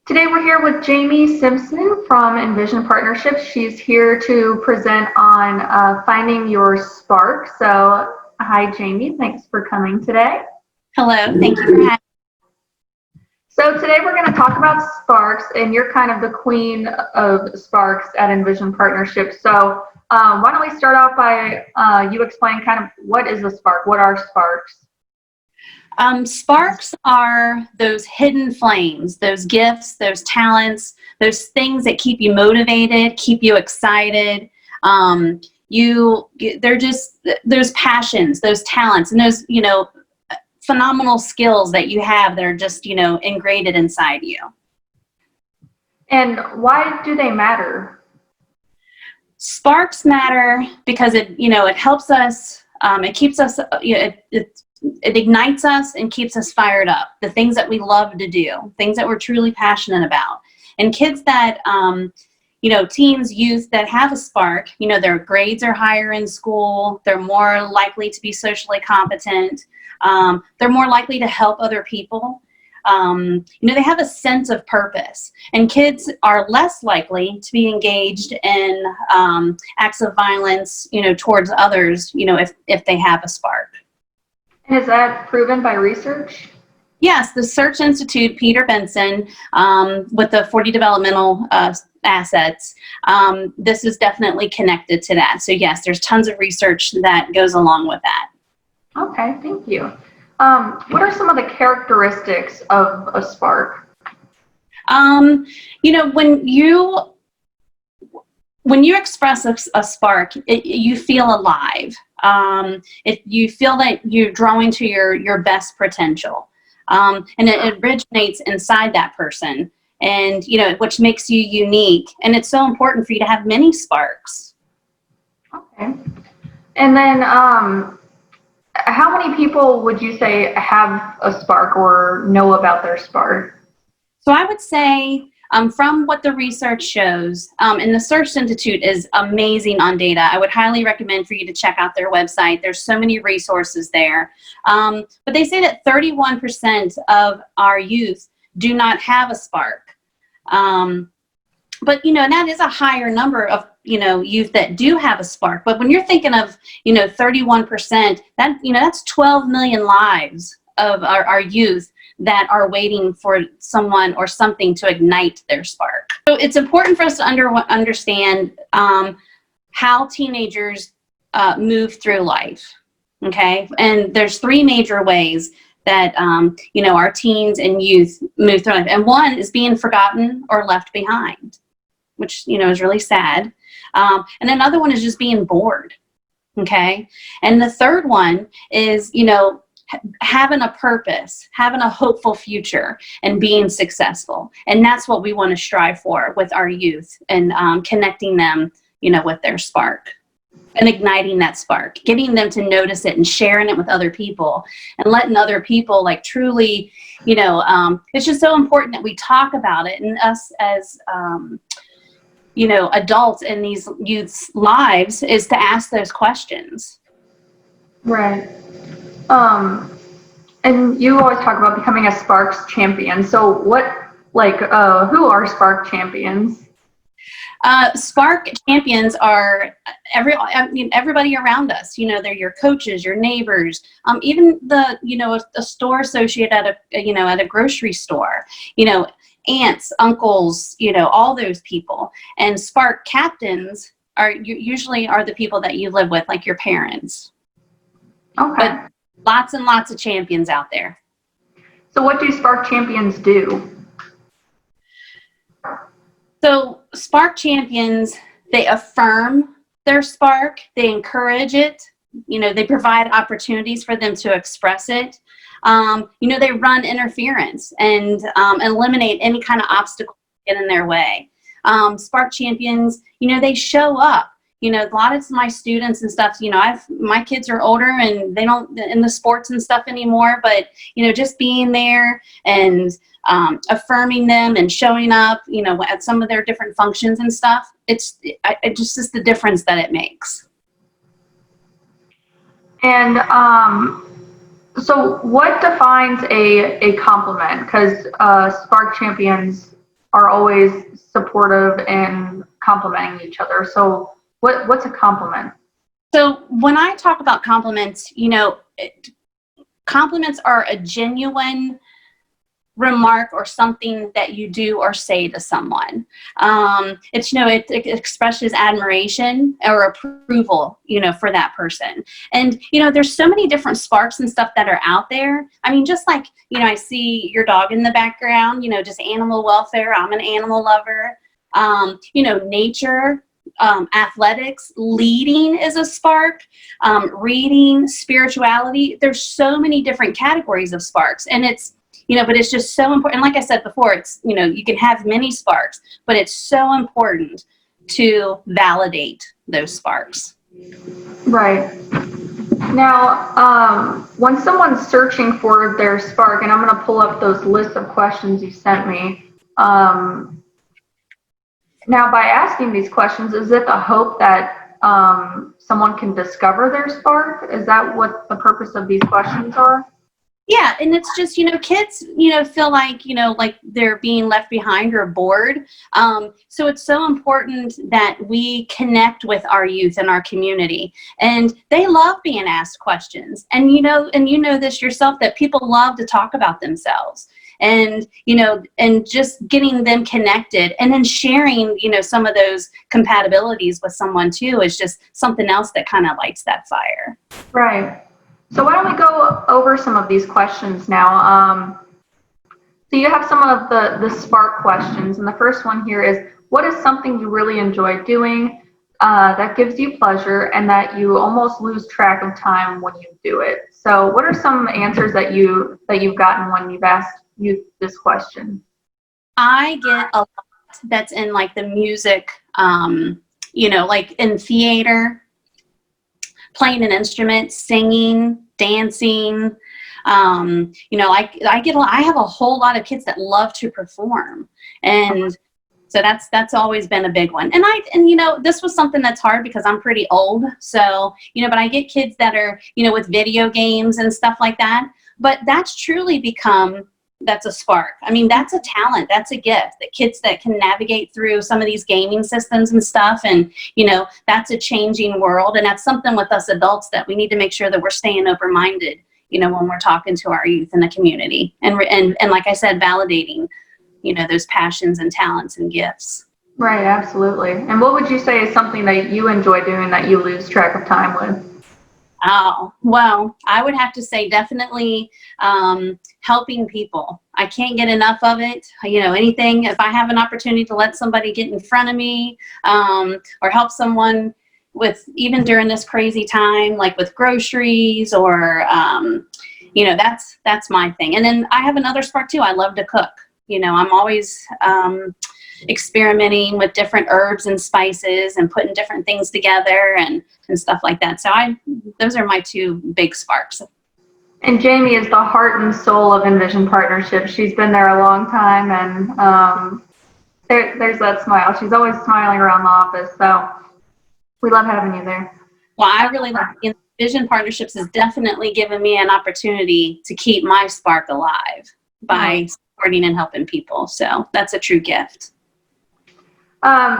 Today we're here with Jamie Simpson from Envision Partnerships. She's here to present on finding your spark. So, hi Jamie, thanks for coming today. Hello, thank you for having me. So today we're going to talk about sparks, and you're kind of the queen of sparks at Envision Partnerships. So why don't we start out by you explain kind of what is a spark? What are sparks? Sparks are those hidden flames, those gifts, those talents, those things that keep you motivated, keep you excited. They're just those passions, those talents, and those, phenomenal skills that you have that are just, ingrained inside you. And why do they matter? Sparks matter because it helps us, it keeps us, it ignites us and keeps us fired up. The things that we love to do, things that we're truly passionate about. And kids that, teens, youth that have a spark, their grades are higher in school. They're more likely to be socially competent. They're more likely to help other people. They have a sense of purpose. And kids are less likely to be engaged in acts of violence, towards others, if they have a spark. And is that proven by research? Yes, the Search Institute, Peter Benson, with the 40 developmental assets, this is definitely connected to that. So yes, there's tons of research that goes along with that. Okay, thank you. What are some of the characteristics of a spark? When you express a spark, you feel alive. You feel that you're drawing to your best potential. And it originates inside that person, and which makes you unique. And it's so important for you to have many sparks. Okay. And then how many people would you say have a spark or know about their spark? So I would say, from what the research shows, and the Search Institute is amazing on data. I would highly recommend for you to check out their website. There's so many resources there. But they say that 31% of our youth do not have a spark. But that is a higher number of youth that do have a spark. But when you're thinking of 31%, that's 12 million lives of our youth that are waiting for someone or something to ignite their spark. So it's important for us to understand how teenagers move through life. Okay, and there's three major ways that our teens and youth move through life, and one is being forgotten or left behind, which is really sad. And another one is just being bored. Okay, and the third one is having a purpose, having a hopeful future, and being successful. And that's what we want to strive for with our youth, and connecting them, with their spark and igniting that spark, getting them to notice it and sharing it with other people, and letting other people truly, it's just so important that we talk about it. And us as, adults in these youth's lives is to ask those questions. Right. And you always talk about becoming a Sparks champion. So who are Spark champions? Spark champions are everybody around us. They're your coaches, your neighbors, even a store associate at a grocery store, aunts, uncles, all those people. And Spark captains usually are the people that you live with, like your parents. Okay. But lots and lots of champions out there. So what do Spark champions do? So Spark champions, they affirm their spark, they encourage it, they provide opportunities for them to express it. They run interference and eliminate any kind of obstacle that get in their way. Spark champions, they show up. A lot of my students and stuff, my kids are older and they don't in the sports and stuff anymore, but, just being there and affirming them and showing up, at some of their different functions and stuff, it's just the difference that it makes. And so what defines a compliment? Because Spark champions are always supportive and complimenting each other. So what's a compliment? So when I talk about compliments, compliments are a genuine remark or something that you do or say to someone. It expresses admiration or approval, for that person. And, there's so many different sparks and stuff that are out there. I mean, just like, I see your dog in the background, just animal welfare. I'm an animal lover. Nature, athletics, leading is a spark, reading, spirituality. There's so many different categories of sparks, and it's, but it's just so important. And like I said before, it's, you can have many sparks, but it's so important to validate those sparks. Right. Now, when someone's searching for their spark, and I'm going to pull up those lists of questions you sent me. Now, by asking these questions, is it the hope that someone can discover their spark? Is that what the purpose of these questions are? Yeah, and it's just, kids, feel like, like they're being left behind or bored. So it's so important that we connect with our youth and our community. And they love being asked questions. And you know this yourself, that people love to talk about themselves. And, and just getting them connected and then sharing, some of those compatibilities with someone too is just something else that kind of lights that fire. Right. So why don't we go over some of these questions now? So you have some of the spark questions, and the first one here is, what is something you really enjoy doing that gives you pleasure and that you almost lose track of time when you do it? So what are some answers that you've gotten when you've asked you this question? I get a lot that's in like the music, like in theater, playing an instrument, singing, dancing. I have a whole lot of kids that love to perform. And so that's always been a big one. And this was something that's hard because I'm pretty old. So, but I get kids that are, with video games and stuff like that. But that's truly that's a spark. I mean, that's a talent. That's a gift. That kids that can navigate through some of these gaming systems and stuff. And, that's a changing world. And that's something with us adults that we need to make sure that we're staying open-minded, when we're talking to our youth in the community. And like I said, validating, those passions and talents and gifts. Right, absolutely. And what would you say is something that you enjoy doing that you lose track of time with? Oh, well, I would have to say definitely helping people. I can't get enough of it. Anything, if I have an opportunity to let somebody get in front of me or help someone with, even during this crazy time, like with groceries or, that's my thing. And then I have another spark too. I love to cook. I'm always experimenting with different herbs and spices and putting different things together and stuff like that. So those are my two big sparks. And Jamie is the heart and soul of Envision Partnership. She's been there a long time, and there's that smile. She's always smiling around the office. So we love having you there. Well, I really love Envision Partnerships has definitely given me an opportunity to keep my spark alive by supporting and helping people. So that's a true gift.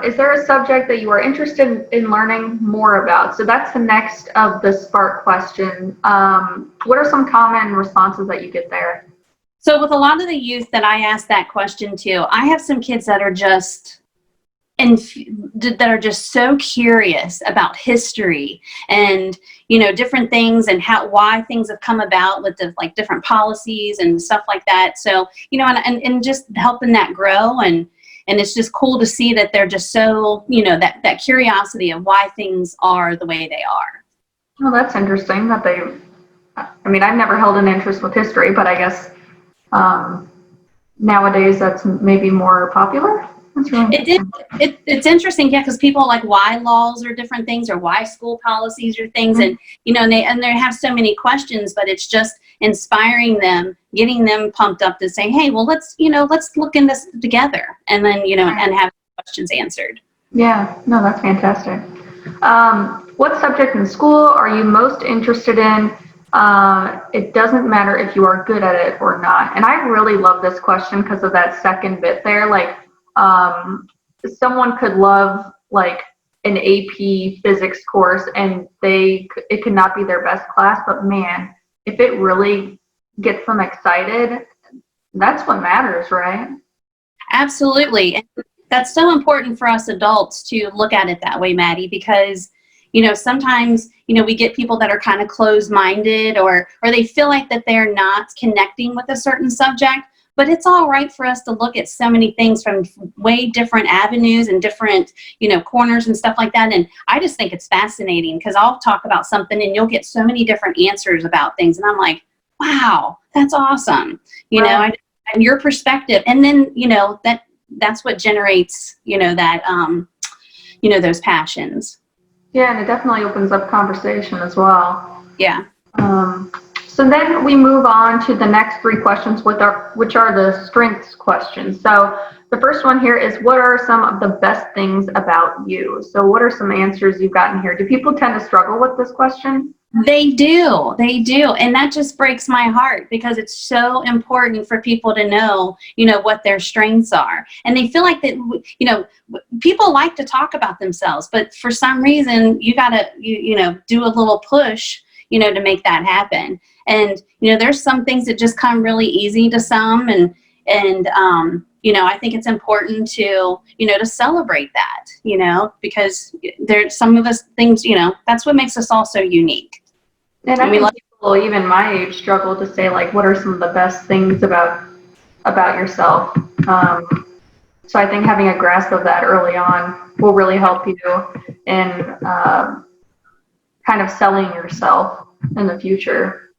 Is there a subject that you are interested in learning more about? So that's the next of the spark question. What are some common responses that you get there? So with a lot of the youth that I ask that question to, I have some kids that are just so curious about history and different things and why things have come about with the different policies and stuff like that. So and just helping that grow, and it's just cool to see that they're just so that curiosity of why things are the way they are. Well, that's interesting that I've never held an interest with history, but I guess nowadays that's maybe more popular. That's really it's interesting, yeah, because people like why laws are different things or why school policies are things, and they have so many questions, but it's just inspiring them, getting them pumped up to say, hey, well, let's look in this together, and then and have questions answered. Yeah, no, that's fantastic. What subject in school are you most interested in? It doesn't matter if you are good at it or not. And I really love this question because of that second bit there. Like, someone could love like an AP physics course and it could not be their best class, but man, if it really gets them excited, that's what matters, right? Absolutely. And that's so important for us adults to look at it that way, Maddie, because, sometimes, we get people that are kind of closed-minded or they feel like that they're not connecting with a certain subject, but it's all right for us to look at so many things from way different avenues and different, corners and stuff like that. And I just think it's fascinating because I'll talk about something and you'll get so many different answers about things. And I'm like, wow, that's awesome. And your perspective. And then, that's what generates, those passions. Yeah, and it definitely opens up conversation as well. Yeah. So then we move on to the next three questions, which are the strengths questions. So the first one here is, what are some of the best things about you? So what are some answers you've gotten here? Do people tend to struggle with this question? They do. And that just breaks my heart because it's so important for people to know, what their strengths are. And they feel like that, people like to talk about themselves, but for some reason you got to, do a little push, to make that happen. And, there's some things that just come really easy to some. And I think it's important to, to celebrate that, because there's some of us things, that's what makes us all so unique. And I think people even my age struggle to say, like, what are some of the best things about yourself? So I think having a grasp of that early on will really help you in kind of selling yourself in the future.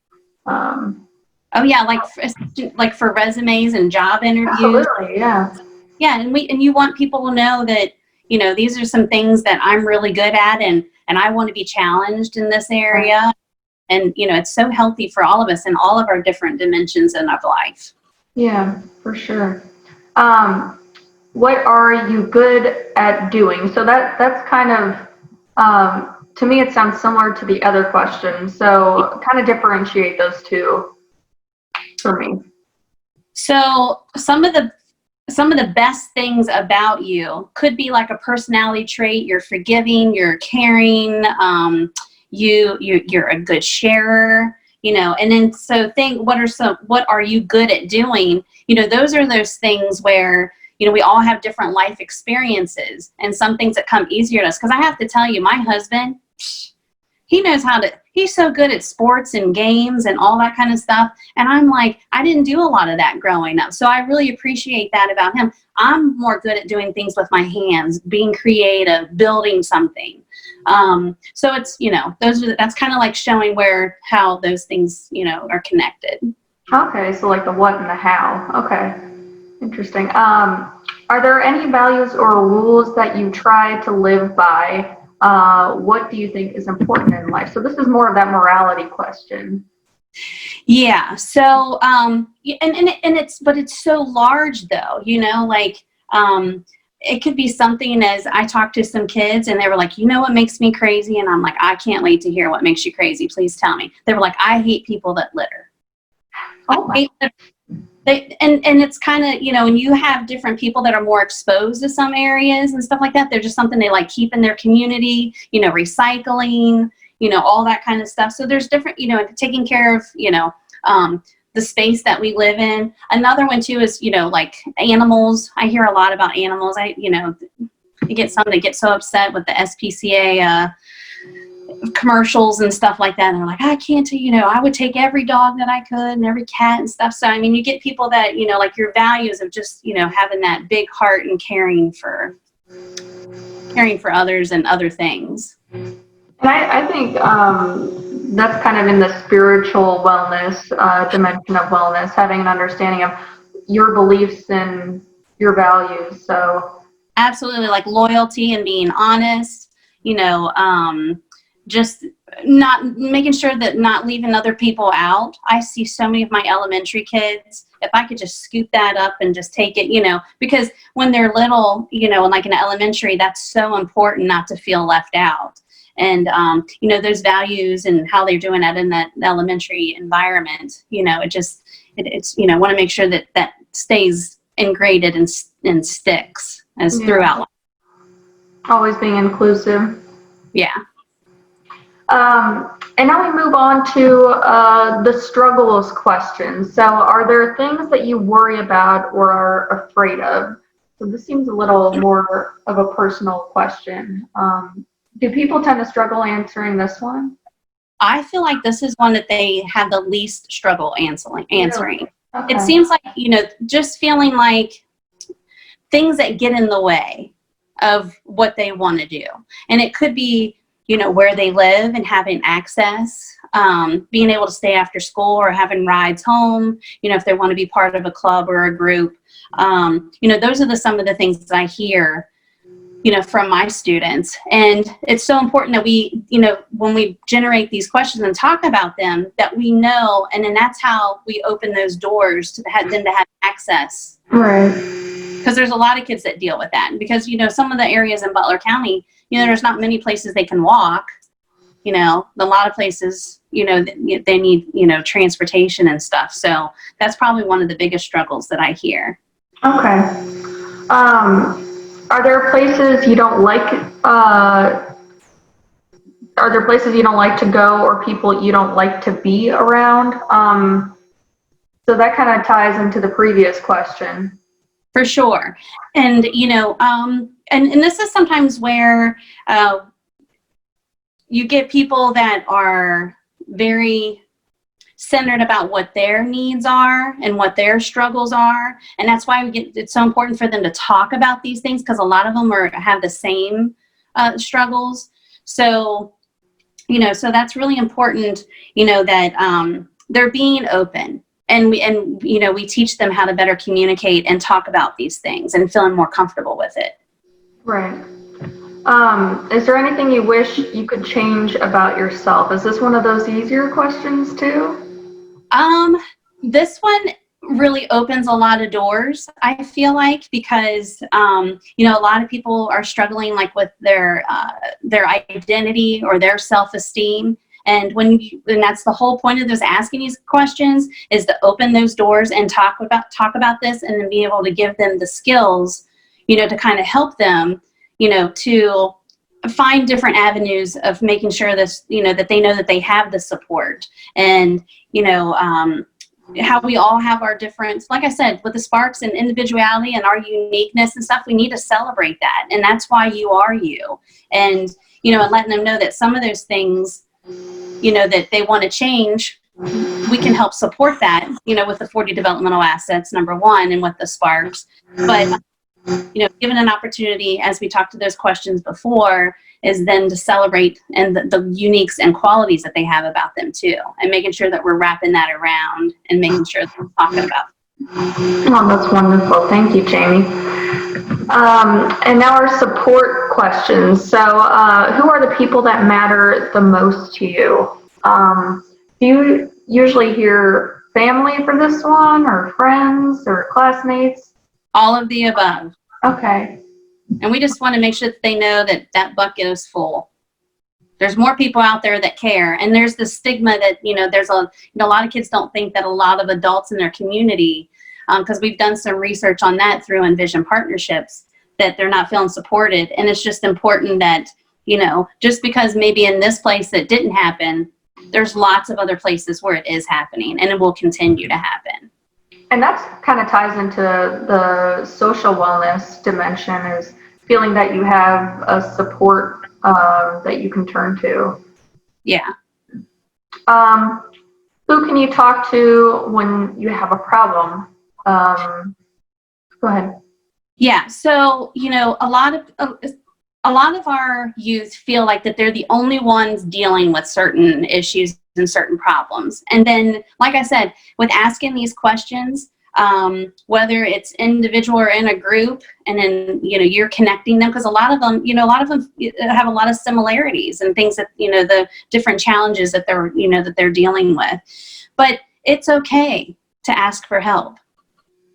Oh yeah, like for resumes and job interviews. Absolutely, yeah. Yeah, and you want people to know that, these are some things that I'm really good at and I want to be challenged in this area. And, it's so healthy for all of us in all of our different dimensions in our life. Yeah, for sure. What are you good at doing? So that's kind of, to me, it sounds similar to the other question. So kind of differentiate those two for me. So some of the best things about you could be like a personality trait. You're forgiving, you're caring, you're a good sharer, and then so what are you good at doing? Those are those things where, we all have different life experiences and some things that come easier to us. Because I have to tell you, my husband, he's so good at sports and games and all that kind of stuff. And I'm like, I didn't do a lot of that growing up. So I really appreciate that about him. I'm more good at doing things with my hands, being creative, building something. So it's, that's kind of like showing how those things, are connected. Okay. So like the what and the how. Okay. Interesting. Are there any values or rules that you try to live by? What do you think is important in life? So this is more of that morality question. Yeah. So, it's so large though, it could be something as I talked to some kids and they were like, what makes me crazy? And I'm like, I can't wait to hear what makes you crazy. Please tell me. They were like, I hate people that litter. Oh my. And it's kind of, and you have different people that are more exposed to some areas and stuff like that. They're just something they like keep in their community, recycling, all that kind of stuff. So there's different, taking care of, the space that we live in. Another one too is, like animals. I hear a lot about animals. You get some that get so upset with the SPCA, commercials and stuff like that, and they're like, I can't, I would take every dog that I could and every cat and stuff. So I mean, you get people that, like your values of just, having that big heart and caring for others and other things. And I think that's kind of in the spiritual wellness dimension of wellness, having an understanding of your beliefs and your values. So absolutely, like loyalty and being honest, just not making sure that not leaving other people out. I see so many of my elementary kids, if I could just scoop that up and just take it, because when they're little, and like in elementary, that's so important not to feel left out. And, those values and how they're doing that in that elementary environment, it's want to make sure that stays ingrained and sticks as Yeah. throughout life. Always being inclusive. Yeah. And now we move on to the struggles questions. So are there things that you worry about or are afraid of? So this seems a little more of a personal question. Do people tend to struggle answering this one? I feel like this is one that they have the least struggle answering. Really? Okay. It seems like, just feeling like things that get in the way of what they want to do. And it could be, where they live and having access, being able to stay after school or having rides home, if they want to be part of a club or a group. Those are some of the things that I hear, from my students. And it's so important that we, when we generate these questions and talk about them, that we know, and then that's how we open those doors to them to have access. Right. Because there's a lot of kids that deal with that. And because, some of the areas in Butler County, there's not many places they can walk. A lot of places, they need, transportation and stuff. So that's probably one of the biggest struggles that I hear. Okay. Are there places you don't like? Are there places you don't like to go, or people you don't like to be around? So that kind of ties into the previous question. For sure. And, and this is sometimes where you get people that are very centered about what their needs are and what their struggles are. And that's why it's so important for them to talk about these things, because a lot of them have the same struggles. So, so that's really important, that they're being open. And we teach them how to better communicate and talk about these things and feeling more comfortable with it. Right. Is there anything you wish you could change about yourself? Is this one of those easier questions too? This one really opens a lot of doors, I feel like, because, a lot of people are struggling like with their identity or their self-esteem. And and that's the whole point of those asking these questions, is to open those doors and talk about this, and then be able to give them the skills, to kind of help them, to find different avenues of making sure this, that they know that they have the support. And, how we all have our different, like I said, with the sparks and individuality and our uniqueness and stuff, we need to celebrate that. And that's why you are you. And, and letting them know that some of those things, that they want to change, we can help support that, with the 40 developmental assets, number one, and with the sparks. But, given an opportunity, as we talked to those questions before, is then to celebrate and the uniques and qualities that they have about them too, and making sure that we're wrapping that around and making sure that we're talking about. Oh, that's wonderful. Thank you, Jamie. And now our support questions. So, who are the people that matter the most to you? Do you usually hear family for this one, or friends, or classmates? All of the above. Okay. And we just want to make sure that they know that that bucket is full. There's more people out there that care. And there's the stigma that, there's a lot of kids don't think that a lot of adults in their community, because we've done some research on that through Envision partnerships, that they're not feeling supported. And it's just important that, just because maybe in this place it didn't happen, there's lots of other places where it is happening, and it will continue to happen. And that's kind of ties into the social wellness dimension, is feeling that you have a support that you can turn to. Yeah. Who can you talk to when you have a problem? Go ahead. Yeah. So, a lot of our youth feel like that they're the only ones dealing with certain issues and certain problems. And then, like I said, with asking these questions, whether it's individual or in a group, and then, you're connecting them, because a lot of them have a lot of similarities and things that, the different challenges that they're dealing with. But it's okay to ask for help.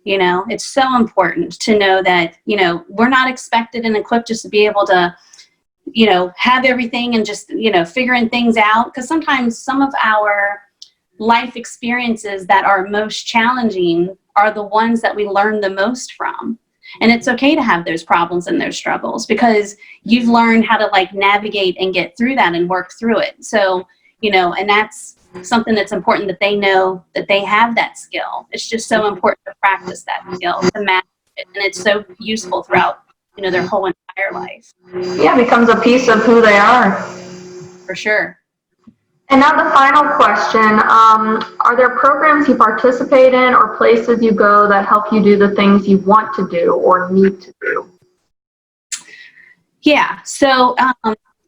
It's so important to know that, we're not expected and equipped just to be able to, have everything and just, figuring things out. Because sometimes some of our life experiences that are most challenging are the ones that we learn the most from. And it's okay to have those problems and those struggles because you've learned how to like navigate and get through that and work through it. So, you know, and that's something that's important, that they know that they have that skill. It's just so important to practice that skill, to master it. And it's so useful throughout, you know, their whole entire life. Yeah, it becomes a piece of who they are. For sure. And now the final question, are there programs you participate in or places you go that help you do the things you want to do or need to do? Yeah, so,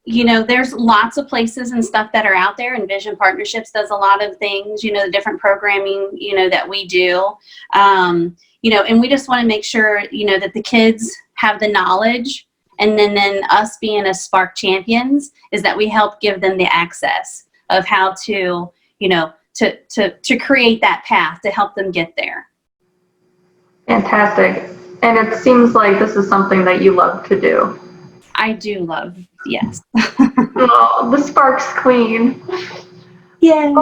you know, there's lots of places and stuff that are out there, and Vision Partnerships does a lot of things, you know, the different programming, you know, that we do. You know, and we just want to make sure, you know, that the kids have the knowledge, and then us being as Spark champions is that we help give them the access of how to, you know, to create that path to help them get there. Fantastic. And it seems like this is something that you love to do. I do love, yes. Oh, the Sparks Queen. Yay.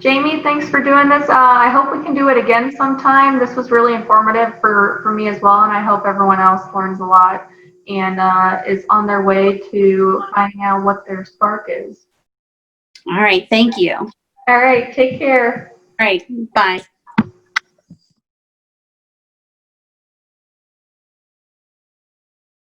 Jamie, thanks for doing this. I hope we can do it again sometime. This was really informative for me as well, and I hope everyone else learns a lot and is on their way to finding out what their spark is. All right, thank you. All right, take care. All right, bye.